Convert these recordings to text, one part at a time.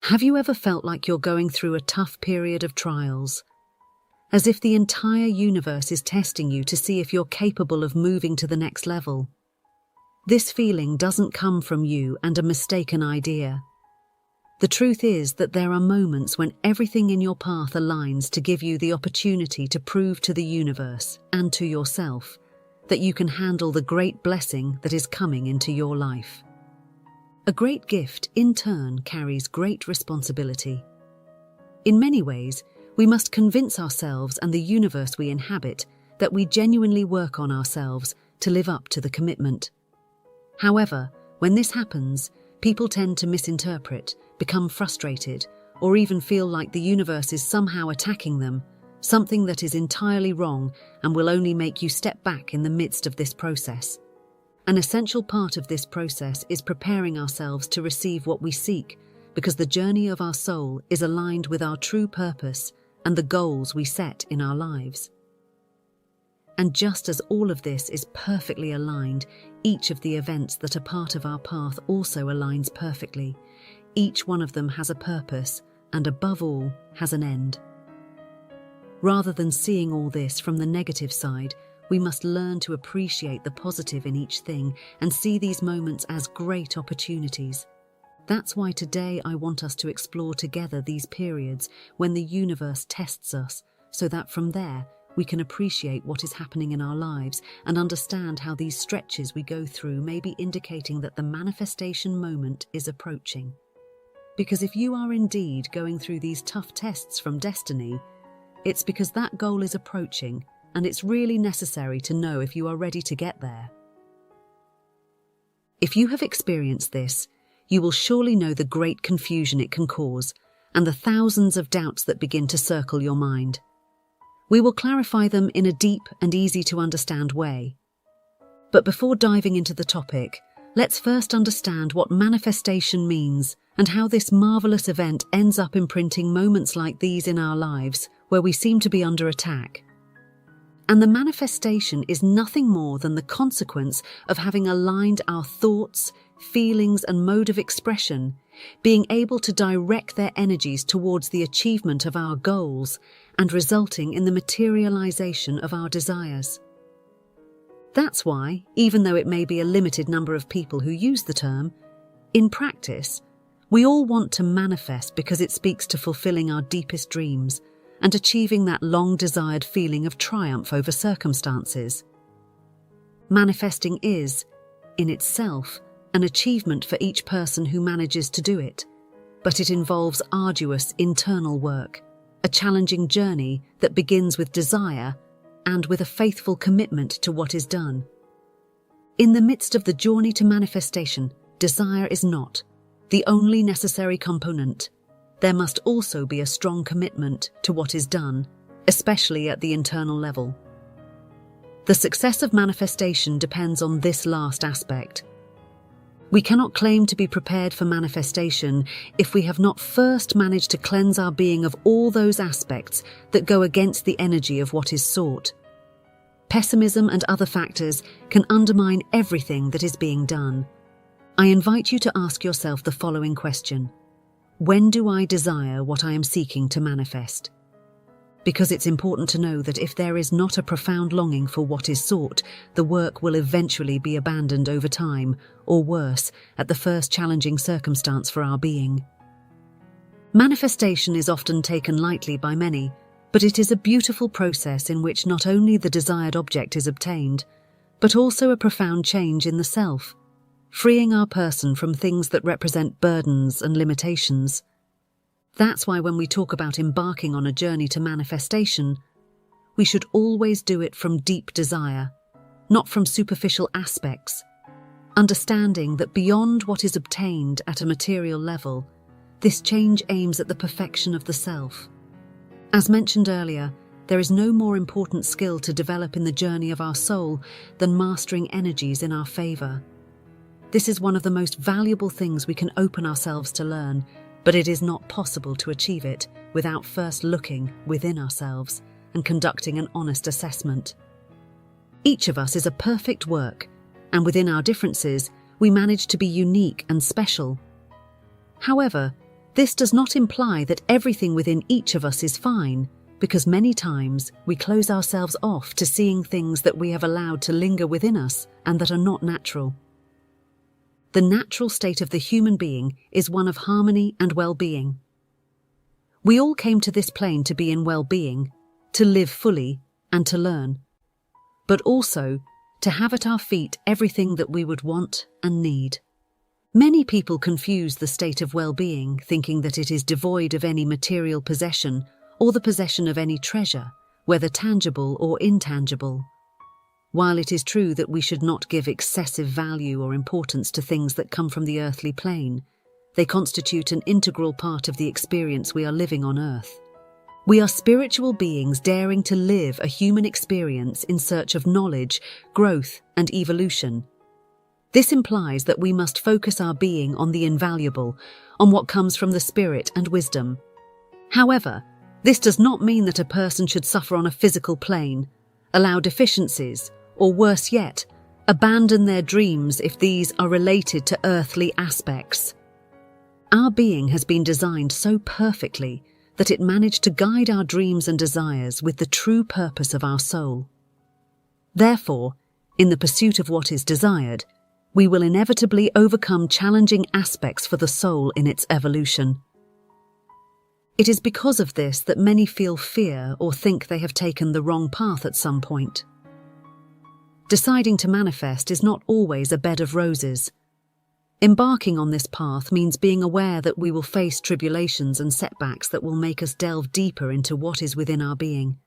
Have you ever felt like you're going through a tough period of trials? As if the entire universe is testing you to see if you're capable of moving to the next level. This feeling doesn't come from you and a mistaken idea. The truth is that there are moments when everything in your path aligns to give you the opportunity to prove to the universe and to yourself that you can handle the great blessing that is coming into your life. A great gift, in turn, carries great responsibility. In many ways, we must convince ourselves and the universe we inhabit that we genuinely work on ourselves to live up to the commitment. However, when this happens, people tend to misinterpret, become frustrated, or even feel like the universe is somehow attacking them, something that is entirely wrong and will only make you step back in the midst of this process. An essential part of this process is preparing ourselves to receive what we seek, because the journey of our soul is aligned with our true purpose and the goals we set in our lives. And just as all of this is perfectly aligned, each of the events that are part of our path also aligns perfectly. Each one of them has a purpose and, above all, has an end. Rather than seeing all this from the negative side, we must learn to appreciate the positive in each thing and see these moments as great opportunities. That's why today I want us to explore together these periods when the universe tests us, so that from there we can appreciate what is happening in our lives and understand how these stretches we go through may be indicating that the manifestation moment is approaching. Because if you are indeed going through these tough tests from destiny, it's because that goal is approaching, and it's really necessary to know if you are ready to get there. If you have experienced this, you will surely know the great confusion it can cause and the thousands of doubts that begin to circle your mind. We will clarify them in a deep and easy-to-understand way. But before diving into the topic, let's first understand what manifestation means and how this marvelous event ends up imprinting moments like these in our lives where we seem to be under attack. And the manifestation is nothing more than the consequence of having aligned our thoughts, feelings, and mode of expression, being able to direct their energies towards the achievement of our goals and resulting in the materialization of our desires. That's why, even though it may be a limited number of people who use the term, in practice, we all want to manifest because it speaks to fulfilling our deepest dreams and achieving that long-desired feeling of triumph over circumstances. Manifesting is, in itself, an achievement for each person who manages to do it, but it involves arduous internal work, a challenging journey that begins with desire and with a faithful commitment to what is done. In the midst of the journey to manifestation, desire is not the only necessary component. There must also be a strong commitment to what is done, especially at the internal level. The success of manifestation depends on this last aspect. We cannot claim to be prepared for manifestation if we have not first managed to cleanse our being of all those aspects that go against the energy of what is sought. Pessimism and other factors can undermine everything that is being done. I invite you to ask yourself the following question: when do I desire what I am seeking to manifest? Because it's important to know that if there is not a profound longing for what is sought, the work will eventually be abandoned over time, or worse, at the first challenging circumstance for our being. Manifestation is often taken lightly by many, but it is a beautiful process in which not only the desired object is obtained, but also a profound change in the self, freeing our person from things that represent burdens and limitations. That's why when we talk about embarking on a journey to manifestation, we should always do it from deep desire, not from superficial aspects, understanding that beyond what is obtained at a material level, this change aims at the perfection of the self. As mentioned earlier, there is no more important skill to develop in the journey of our soul than mastering energies in our favor. This is one of the most valuable things we can open ourselves to learn, but it is not possible to achieve it without first looking within ourselves and conducting an honest assessment. Each of us is a perfect work, and within our differences, we manage to be unique and special. However, This does not imply that everything within each of us is fine, because many times we close ourselves off to seeing things that we have allowed to linger within us and that are not natural. The natural state of the human being is one of harmony and well-being. We all came to this plane to be in well-being, to live fully and to learn, but also to have at our feet everything that we would want and need. Many people confuse the state of well-being, thinking that it is devoid of any material possession or the possession of any treasure, whether tangible or intangible. While it is true that we should not give excessive value or importance to things that come from the earthly plane, they constitute an integral part of the experience we are living on Earth. We are spiritual beings daring to live a human experience in search of knowledge, growth, and evolution. This implies that we must focus our being on the invaluable, on what comes from the spirit and wisdom. However, this does not mean that a person should suffer on a physical plane, allow deficiencies, or worse yet, abandon their dreams if these are related to earthly aspects. Our being has been designed so perfectly that it managed to guide our dreams and desires with the true purpose of our soul. Therefore, in the pursuit of what is desired, we will inevitably overcome challenging aspects for the soul in its evolution. It is because of this that many feel fear or think they have taken the wrong path at some point. Deciding to manifest is not always a bed of roses. Embarking on this path means being aware that we will face tribulations and setbacks that will make us delve deeper into what is within our being.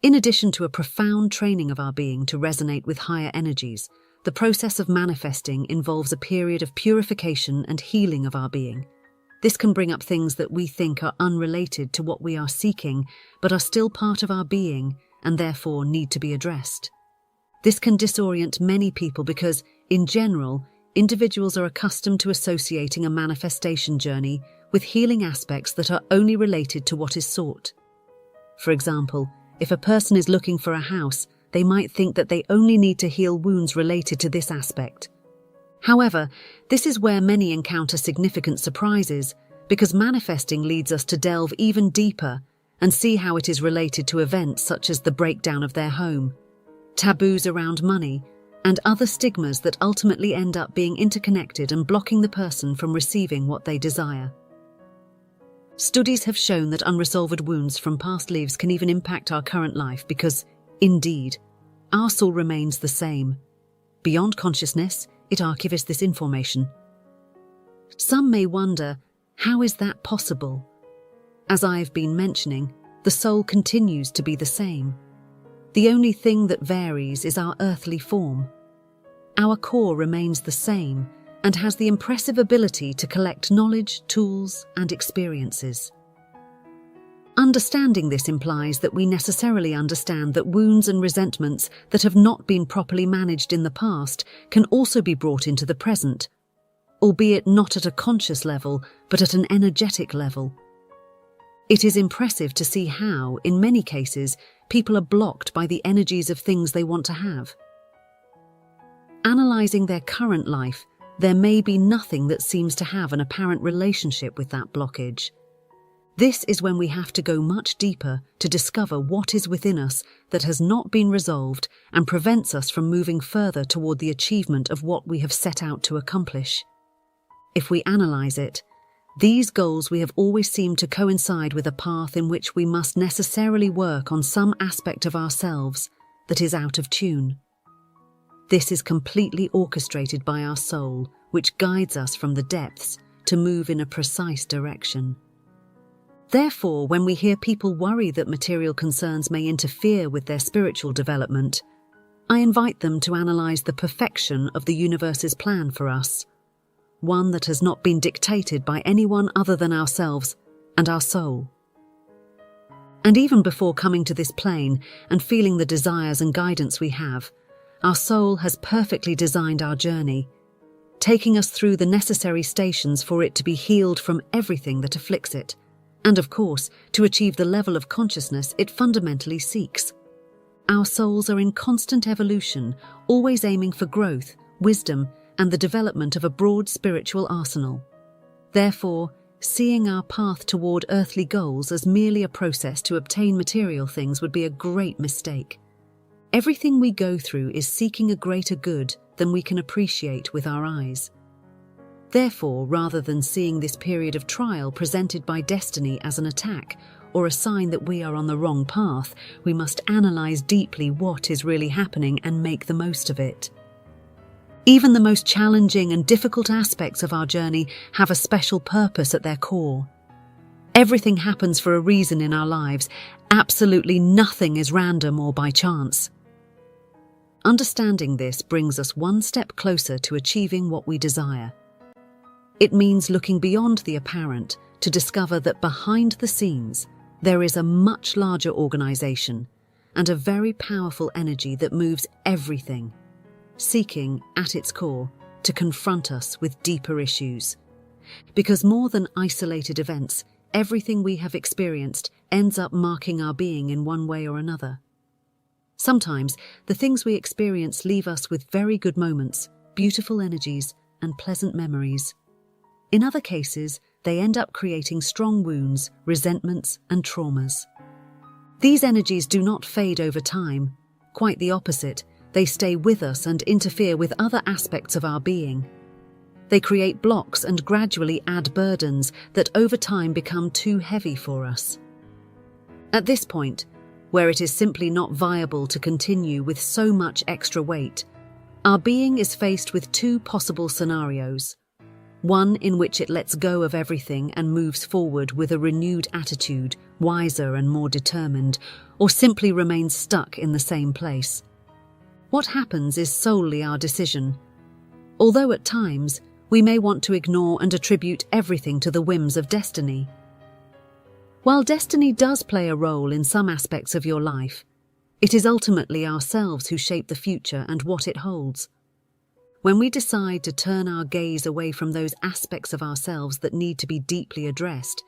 In addition to a profound training of our being to resonate with higher energies, the process of manifesting involves a period of purification and healing of our being. This can bring up things that we think are unrelated to what we are seeking, but are still part of our being and therefore need to be addressed. This can disorient many people because, in general, individuals are accustomed to associating a manifestation journey with healing aspects that are only related to what is sought. For example, if a person is looking for a house, they might think that they only need to heal wounds related to this aspect. However, this is where many encounter significant surprises, because manifesting leads us to delve even deeper and see how it is related to events such as the breakdown of their home, taboos around money, and other stigmas that ultimately end up being interconnected and blocking the person from receiving what they desire. Studies have shown that unresolved wounds from past lives can even impact our current life because, indeed, our soul remains the same. Beyond consciousness, it archives this information. Some may wonder, how is that possible? As I have been mentioning, the soul continues to be the same. The only thing that varies is our earthly form. Our core remains the same and has the impressive ability to collect knowledge, tools, and experiences. Understanding this implies that we necessarily understand that wounds and resentments that have not been properly managed in the past can also be brought into the present, albeit not at a conscious level, but at an energetic level. It is impressive to see how, in many cases, people are blocked by the energies of things they want to have. Analysing their current life, there may be nothing that seems to have an apparent relationship with that blockage. This is when we have to go much deeper to discover what is within us that has not been resolved and prevents us from moving further toward the achievement of what we have set out to accomplish. If we analyse it, these goals we have always seemed to coincide with a path in which we must necessarily work on some aspect of ourselves that is out of tune. This is completely orchestrated by our soul, which guides us from the depths to move in a precise direction. Therefore, when we hear people worry that material concerns may interfere with their spiritual development, I invite them to analyse the perfection of the universe's plan for us, one that has not been dictated by anyone other than ourselves and our soul. And even before coming to this plane and feeling the desires and guidance we have, our soul has perfectly designed our journey, taking us through the necessary stations for it to be healed from everything that afflicts it, and of course, to achieve the level of consciousness it fundamentally seeks. Our souls are in constant evolution, always aiming for growth, wisdom, and the development of a broad spiritual arsenal. Therefore, Seeing our path toward earthly goals as merely a process to obtain material things would be a great mistake. Everything we go through is seeking a greater good than we can appreciate with our eyes. Therefore, rather than seeing this period of trial presented by destiny as an attack or a sign that we are on the wrong path, we must analyze deeply what is really happening and make the most of it. Even the most challenging and difficult aspects of our journey have a special purpose at their core. Everything happens for a reason in our lives. Absolutely nothing is random or by chance. Understanding this brings us one step closer to achieving what we desire. It means looking beyond the apparent to discover that behind the scenes, there is a much larger organization and a very powerful energy that moves everything, seeking, at its core, to confront us with deeper issues. Because more than isolated events, everything we have experienced ends up marking our being in one way or another. Sometimes, the things we experience leave us with very good moments, beautiful energies, and pleasant memories. In other cases, they end up creating strong wounds, resentments, and traumas. These energies do not fade over time. Quite the opposite. They stay with us and interfere with other aspects of our being. They create blocks and gradually add burdens that over time become too heavy for us. At this point, where it is simply not viable to continue with so much extra weight, our being is faced with two possible scenarios. One in which it lets go of everything and moves forward with a renewed attitude, wiser and more determined, or simply remains stuck in the same place. What happens is solely our decision. Although at times, we may want to ignore and attribute everything to the whims of destiny. While destiny does play a role in some aspects of your life, it is ultimately ourselves who shape the future and what it holds. When we decide to turn our gaze away from those aspects of ourselves that need to be deeply addressed,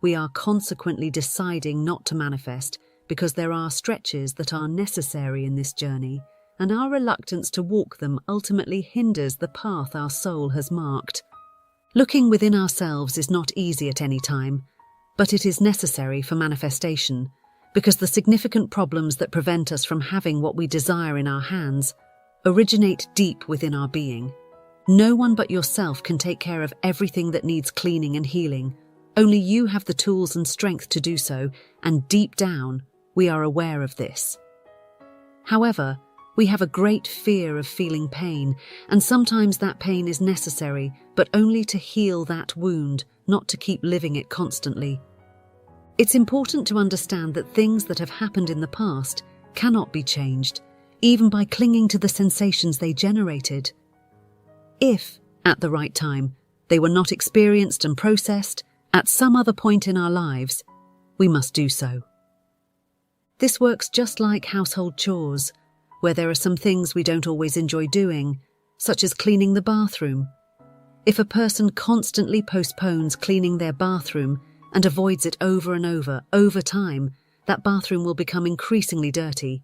we are consequently deciding not to manifest because there are stretches that are necessary in this journey, and our reluctance to walk them ultimately hinders the path our soul has marked. Looking within ourselves is not easy at any time, but it is necessary for manifestation, because the significant problems that prevent us from having what we desire in our hands originate deep within our being. No one but yourself can take care of everything that needs cleaning and healing. Only you have the tools and strength to do so, and deep down, we are aware of this. However, we have a great fear of feeling pain, and sometimes that pain is necessary, but only to heal that wound, not to keep living it constantly. It's important to understand that things that have happened in the past cannot be changed, even by clinging to the sensations they generated. If, at the right time, they were not experienced and processed at some other point in our lives, we must do so. This works just like household chores, where there are some things we don't always enjoy doing, such as cleaning the bathroom. If a person constantly postpones cleaning their bathroom and avoids it over and over time, that bathroom will become increasingly dirty.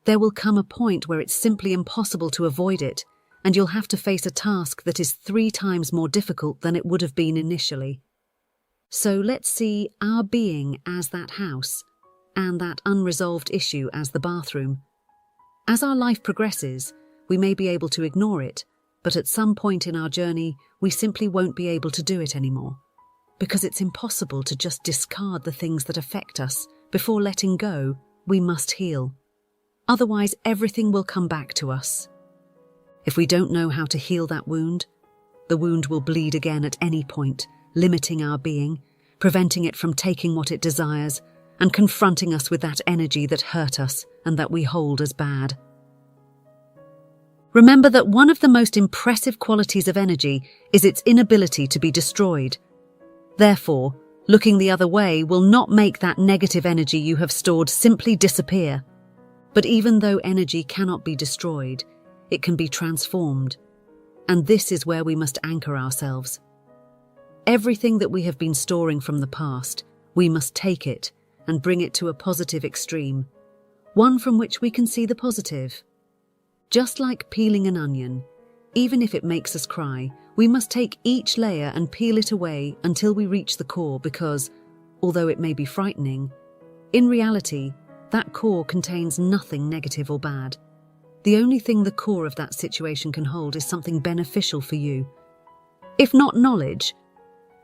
There will come a point where it's simply impossible to avoid it, and you'll have to face a task that is 3 times more difficult than it would have been initially. So let's see our being as that house, and that unresolved issue as the bathroom. As our life progresses, we may be able to ignore it, but at some point in our journey, we simply won't be able to do it anymore, because it's impossible to just discard the things that affect us. Before letting go, we must heal. Otherwise, everything will come back to us. If we don't know how to heal that wound, the wound will bleed again at any point, limiting our being, preventing it from taking what it desires, and confronting us with that energy that hurt us and that we hold as bad. Remember that one of the most impressive qualities of energy is its inability to be destroyed. Therefore, looking the other way will not make that negative energy you have stored simply disappear. But even though energy cannot be destroyed, it can be transformed. And this is where we must anchor ourselves. Everything that we have been storing from the past, we must take it and bring it to a positive extreme, one from which we can see the positive. Just like peeling an onion, even if it makes us cry, We must take each layer and peel it away until we reach the core because, although it may be frightening, in reality, that core contains nothing negative or bad. The only thing the core of that situation can hold is something beneficial for you. If not knowledge,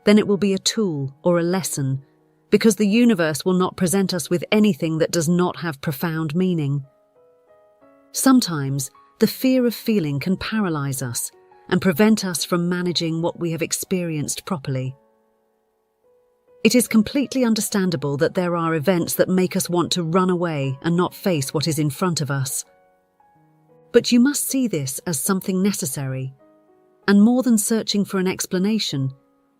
then it will be a tool or a lesson, because the universe will not present us with anything that does not have profound meaning. Sometimes, the fear of feeling can paralyze us and prevent us from managing what we have experienced properly. It is completely understandable that there are events that make us want to run away and not face what is in front of us. But you must see this as something necessary, and more than searching for an explanation,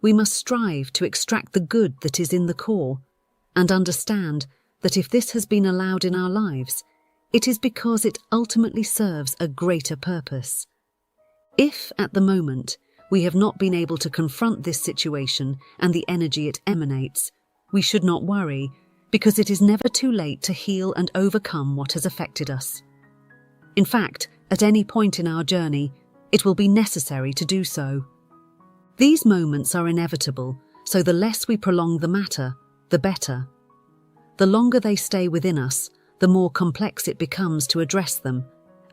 we must strive to extract the good that is in the core and understand that if this has been allowed in our lives, it is because it ultimately serves a greater purpose. If, at the moment, we have not been able to confront this situation and the energy it emanates, we should not worry, because it is never too late to heal and overcome what has affected us. In fact, at any point in our journey, it will be necessary to do so. These moments are inevitable, so the less we prolong the matter, the better. The longer they stay within us, the more complex it becomes to address them,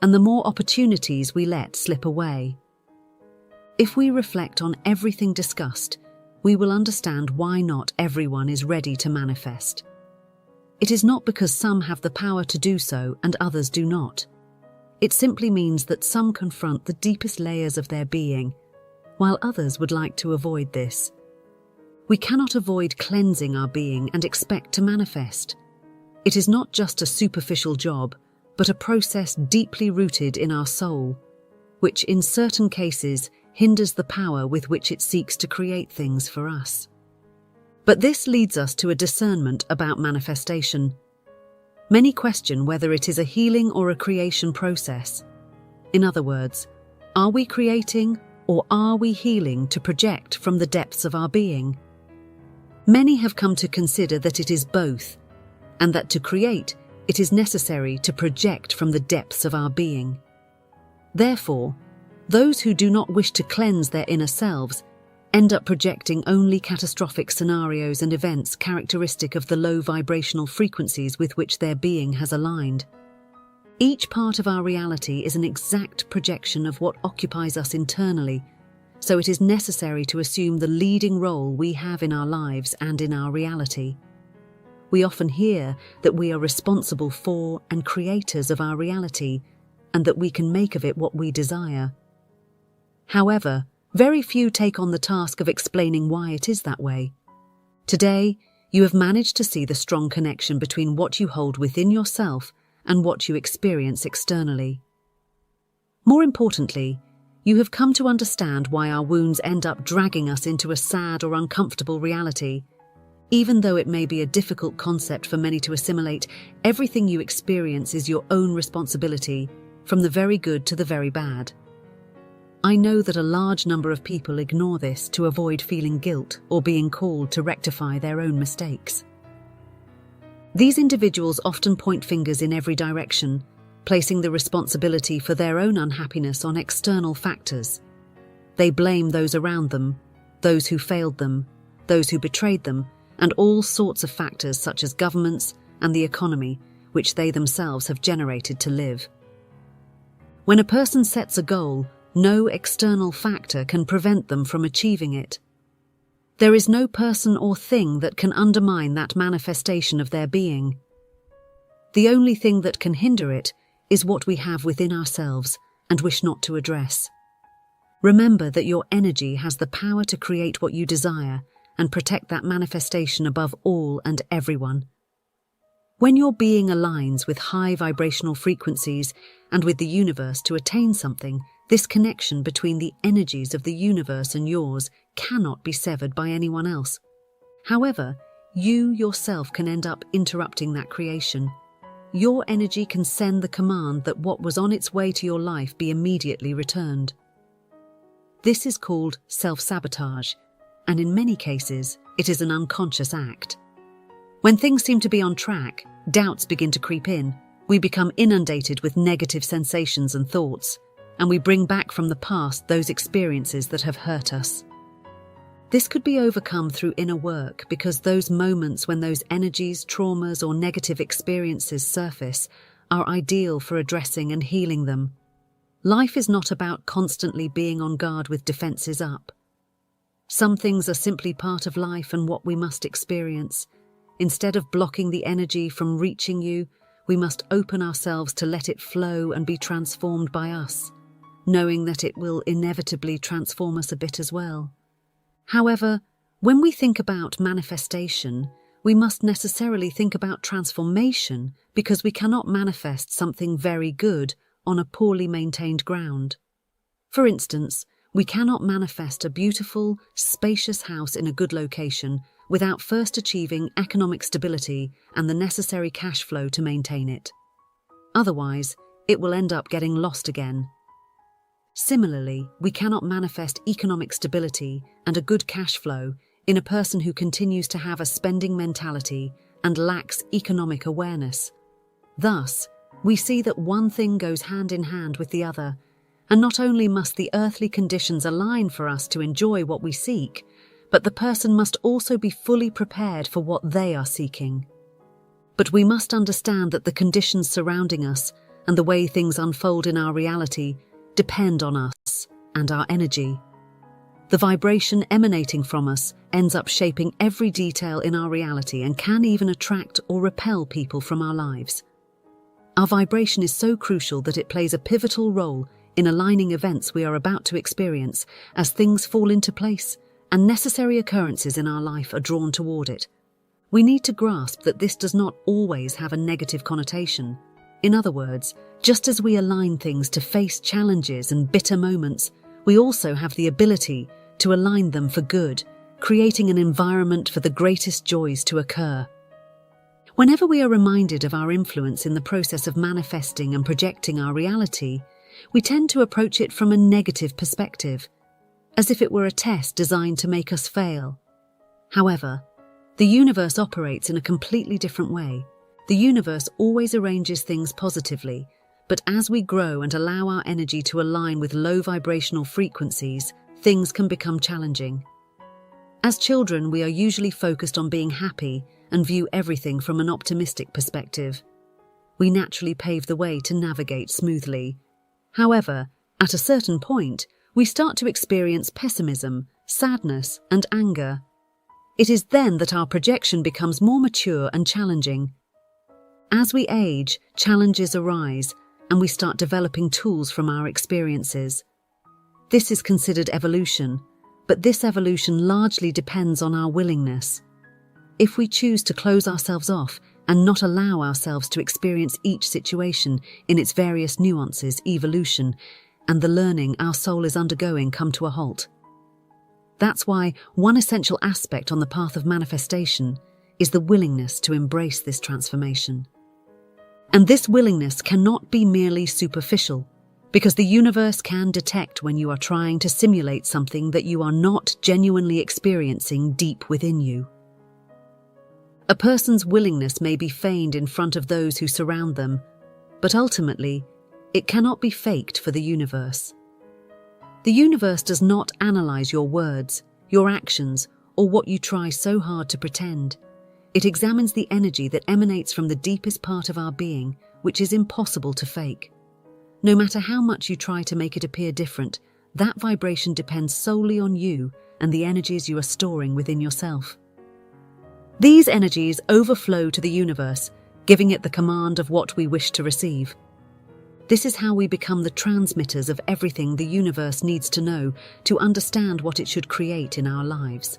and the more opportunities we let slip away. If we reflect on everything discussed, we will understand why not everyone is ready to manifest. It is not because some have the power to do so and others do not. It simply means that some confront the deepest layers of their being, while others would like to avoid this. We cannot avoid cleansing our being and expect to manifest. It is not just a superficial job, but a process deeply rooted in our soul, which in certain cases hinders the power with which it seeks to create things for us. But this leads us to a discernment about manifestation. Many question whether it is a healing or a creation process. In other words, are we creating or are we healing to project from the depths of our being? Many have come to consider that it is both, and that to create, it is necessary to project from the depths of our being. Therefore, those who do not wish to cleanse their inner selves end up projecting only catastrophic scenarios and events characteristic of the low vibrational frequencies with which their being has aligned. Each part of our reality is an exact projection of what occupies us internally, so it is necessary to assume the leading role we have in our lives and in our reality. We often hear that we are responsible for and creators of our reality, and that we can make of it what we desire. However, very few take on the task of explaining why it is that way. Today, you have managed to see the strong connection between what you hold within yourself and what you experience externally. More importantly, you have come to understand why our wounds end up dragging us into a sad or uncomfortable reality. Even though it may be a difficult concept for many to assimilate, everything you experience is your own responsibility, from the very good to the very bad. I know that a large number of people ignore this to avoid feeling guilt or being called to rectify their own mistakes. These individuals often point fingers in every direction, placing the responsibility for their own unhappiness on external factors. They blame those around them, those who failed them, those who betrayed them, and all sorts of factors such as governments and the economy, which they themselves have generated to live. When a person sets a goal, no external factor can prevent them from achieving it. There is no person or thing that can undermine that manifestation of their being. The only thing that can hinder it is what we have within ourselves and wish not to address. Remember that your energy has the power to create what you desire and protect that manifestation above all and everyone. When your being aligns with high vibrational frequencies and with the universe to attain something, this connection between the energies of the universe and yours cannot be severed by anyone else. However, you yourself can end up interrupting that creation. Your energy can send the command that what was on its way to your life be immediately returned. This is called self-sabotage, and in many cases, it is an unconscious act. When things seem to be on track, doubts begin to creep in. We become inundated with negative sensations and thoughts. and we bring back from the past those experiences that have hurt us. This could be overcome through inner work because those moments when those energies, traumas, or negative experiences surface are ideal for addressing and healing them. Life is not about constantly being on guard with defenses up. Some things are simply part of life and what we must experience. Instead of blocking the energy from reaching you, we must open ourselves to let it flow and be transformed by us, knowing that it will inevitably transform us a bit as well. However, when we think about manifestation, we must necessarily think about transformation because we cannot manifest something very good on a poorly maintained ground. For instance, we cannot manifest a beautiful, spacious house in a good location without first achieving economic stability and the necessary cash flow to maintain it. Otherwise, it will end up getting lost again. Similarly, we cannot manifest economic stability and a good cash flow in a person who continues to have a spending mentality and lacks economic awareness. Thus, we see that one thing goes hand in hand with the other, and not only must the earthly conditions align for us to enjoy what we seek, but the person must also be fully prepared for what they are seeking. But we must understand that the conditions surrounding us and the way things unfold in our reality depend on us and our energy. The vibration emanating from us ends up shaping every detail in our reality and can even attract or repel people from our lives. Our vibration is so crucial that it plays a pivotal role in aligning events we are about to experience as things fall into place and necessary occurrences in our life are drawn toward it. We need to grasp that this does not always have a negative connotation. In other words, just as we align things to face challenges and bitter moments, we also have the ability to align them for good, creating an environment for the greatest joys to occur. Whenever we are reminded of our influence in the process of manifesting and projecting our reality, we tend to approach it from a negative perspective, as if it were a test designed to make us fail. However, the universe operates in a completely different way. The universe always arranges things positively, but as we grow and allow our energy to align with low vibrational frequencies, things can become challenging. As children, we are usually focused on being happy and view everything from an optimistic perspective. We naturally pave the way to navigate smoothly. However, at a certain point, we start to experience pessimism, sadness, and anger. It is then that our projection becomes more mature and challenging. As we age, challenges arise, and we start developing tools from our experiences. This is considered evolution, but this evolution largely depends on our willingness. If we choose to close ourselves off and not allow ourselves to experience each situation in its various nuances, evolution, and the learning our soul is undergoing come to a halt. That's why one essential aspect on the path of manifestation is the willingness to embrace this transformation. And this willingness cannot be merely superficial, because the universe can detect when you are trying to simulate something that you are not genuinely experiencing deep within you. A person's willingness may be feigned in front of those who surround them, but ultimately, it cannot be faked for the universe. The universe does not analyze your words, your actions, or what you try so hard to pretend. It examines the energy that emanates from the deepest part of our being, which is impossible to fake. No matter how much you try to make it appear different, that vibration depends solely on you and the energies you are storing within yourself. These energies overflow to the universe, giving it the command of what we wish to receive. This is how we become the transmitters of everything the universe needs to know to understand what it should create in our lives.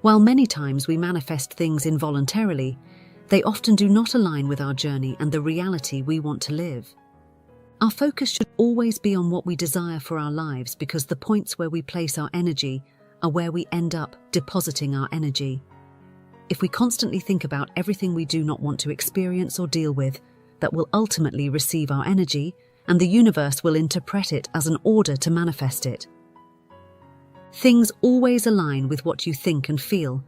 While many times we manifest things involuntarily, they often do not align with our journey and the reality we want to live. Our focus should always be on what we desire for our lives because the points where we place our energy are where we end up depositing our energy. If we constantly think about everything we do not want to experience or deal with, that will ultimately receive our energy, and the universe will interpret it as an order to manifest it. Things always align with what you think and feel,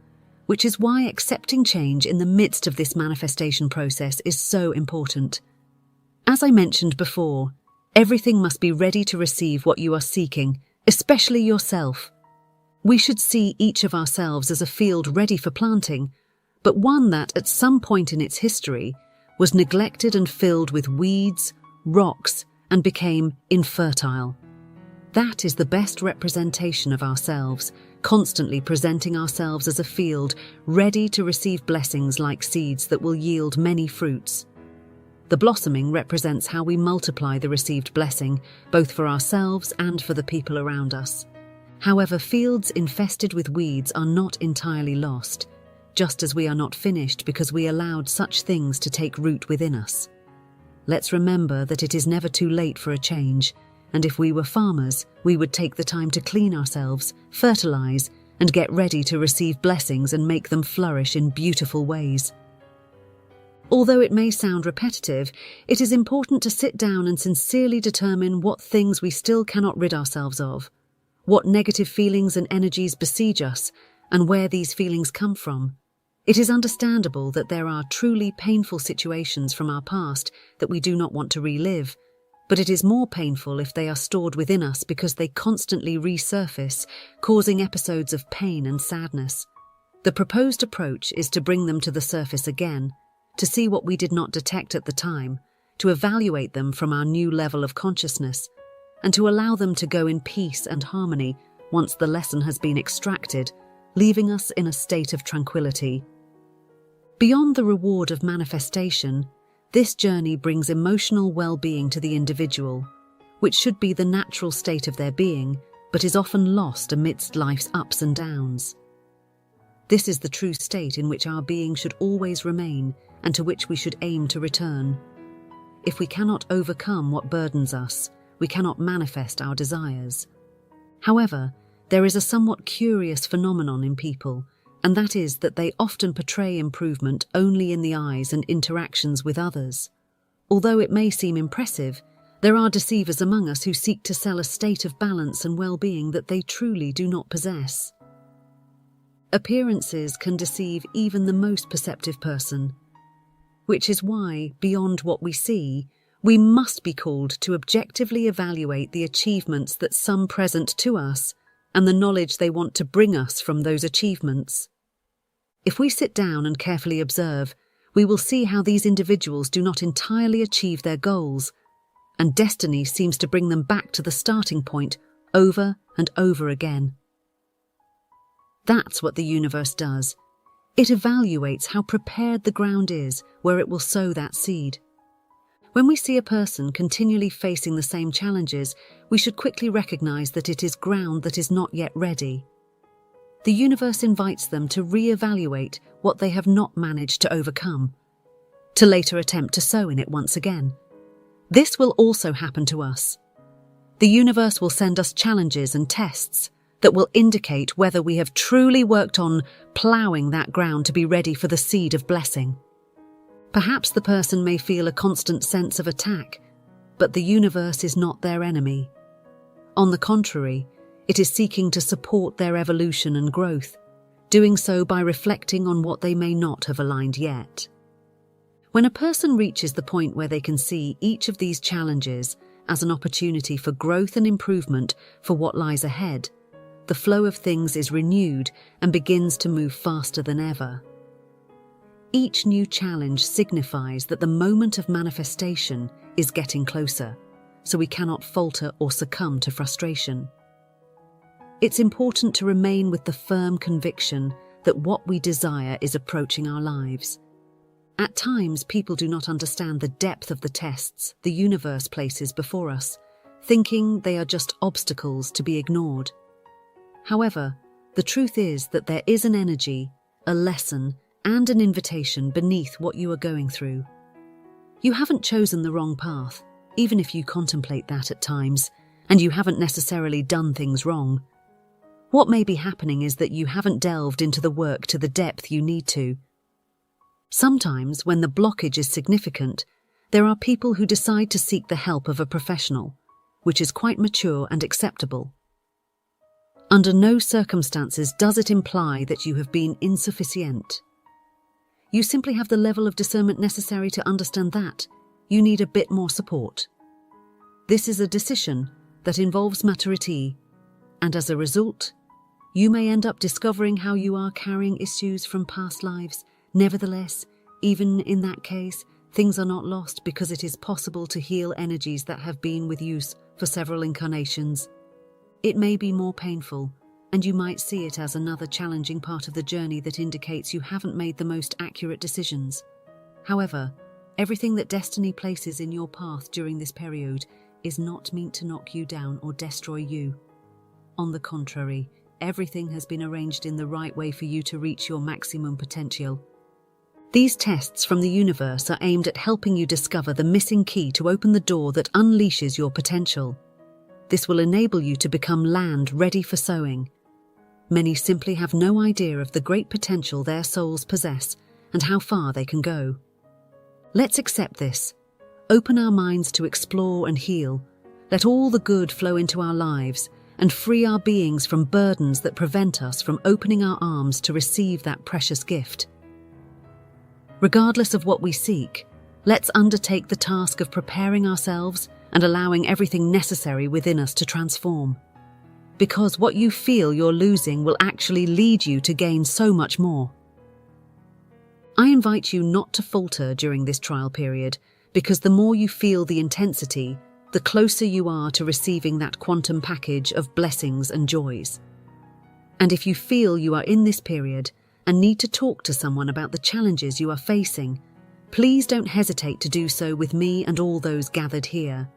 which is why accepting change in the midst of this manifestation process is so important. As I mentioned before, Everything must be ready to receive what you are seeking, especially yourself. We should see each of ourselves as a field ready for planting, but one that, at some point in its history, was neglected and filled with weeds, rocks, and became infertile. That is the best representation of ourselves, constantly presenting ourselves as a field ready to receive blessings like seeds that will yield many fruits. The blossoming represents how we multiply the received blessing, both for ourselves and for the people around us. However, fields infested with weeds are not entirely lost, just as we are not finished because we allowed such things to take root within us. Let's remember that it is never too late for a change, and if we were farmers, we would take the time to clean ourselves, fertilize, and get ready to receive blessings and make them flourish in beautiful ways. Although it may sound repetitive, it is important to sit down and sincerely determine what things we still cannot rid ourselves of, what negative feelings and energies besiege us, and where these feelings come from. It is understandable that there are truly painful situations from our past that we do not want to relive, but it is more painful if they are stored within us because they constantly resurface, causing episodes of pain and sadness. The proposed approach is to bring them to the surface again, to see what we did not detect at the time, to evaluate them from our new level of consciousness, and to allow them to go in peace and harmony once the lesson has been extracted, leaving us in a state of tranquility. Beyond the reward of manifestation, this journey brings emotional well-being to the individual, which should be the natural state of their being, but is often lost amidst life's ups and downs. This is the true state in which our being should always remain and to which we should aim to return. If we cannot overcome what burdens us, we cannot manifest our desires. However, there is a somewhat curious phenomenon in people, and that is that they often portray improvement only in the eyes and interactions with others. Although it may seem impressive, there are deceivers among us who seek to sell a state of balance and well-being that they truly do not possess. Appearances can deceive even the most perceptive person, which is why, beyond what we see, we must be called to objectively evaluate the achievements that some present to us and the knowledge they want to bring us from those achievements. If we sit down and carefully observe, we will see how these individuals do not entirely achieve their goals, and destiny seems to bring them back to the starting point over and over again. That's what the universe does. It evaluates how prepared the ground is where it will sow that seed. When we see a person continually facing the same challenges, we should quickly recognize that it is ground that is not yet ready. The universe invites them to re-evaluate what they have not managed to overcome, to later attempt to sow in it once again. This will also happen to us. The universe will send us challenges and tests that will indicate whether we have truly worked on ploughing that ground to be ready for the seed of blessing. Perhaps the person may feel a constant sense of attack, but the universe is not their enemy. On the contrary, it is seeking to support their evolution and growth, doing so by reflecting on what they may not have aligned yet. When a person reaches the point where they can see each of these challenges as an opportunity for growth and improvement for what lies ahead, the flow of things is renewed and begins to move faster than ever. Each new challenge signifies that the moment of manifestation is getting closer, so we cannot falter or succumb to frustration. It's important to remain with the firm conviction that what we desire is approaching our lives. At times, people do not understand the depth of the tests the universe places before us, thinking they are just obstacles to be ignored. However, the truth is that there is an energy, a lesson, and an invitation beneath what you are going through. You haven't chosen the wrong path, even if you contemplate that at times, and you haven't necessarily done things wrong. What may be happening is that you haven't delved into the work to the depth you need to. Sometimes, when the blockage is significant, there are people who decide to seek the help of a professional, which is quite mature and acceptable. Under no circumstances does it imply that you have been insufficient. You simply have the level of discernment necessary to understand that you need a bit more support. This is a decision that involves maturity, and as a result, you may end up discovering how you are carrying issues from past lives. Nevertheless, even in that case, things are not lost because it is possible to heal energies that have been with you for several incarnations. It may be more painful, and you might see it as another challenging part of the journey that indicates you haven't made the most accurate decisions. However, everything that destiny places in your path during this period is not meant to knock you down or destroy you. On the contrary, everything has been arranged in the right way for you to reach your maximum potential. These tests from the universe are aimed at helping you discover the missing key to open the door that unleashes your potential. This will enable you to become land ready for sowing. Many simply have no idea of the great potential their souls possess and how far they can go. Let's accept this. Open our minds to explore and heal. Let all the good flow into our lives and free our beings from burdens that prevent us from opening our arms to receive that precious gift. Regardless of what we seek, let's undertake the task of preparing ourselves and allowing everything necessary within us to transform. Because what you feel you're losing will actually lead you to gain so much more. I invite you not to falter during this trial period, because the more you feel the intensity, the closer you are to receiving that quantum package of blessings and joys. And if you feel you are in this period and need to talk to someone about the challenges you are facing, please don't hesitate to do so with me and all those gathered here.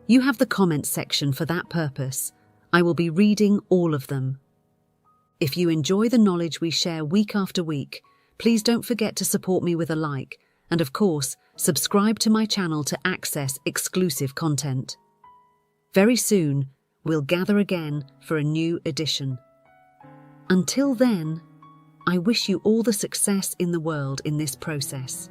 You have the comments section for that purpose. I will be reading all of them. If you enjoy the knowledge we share week after week, please don't forget to support me with a like, and of course, subscribe to my channel to access exclusive content. Very soon, we'll gather again for a new edition. Until then, I wish you all the success in the world in this process.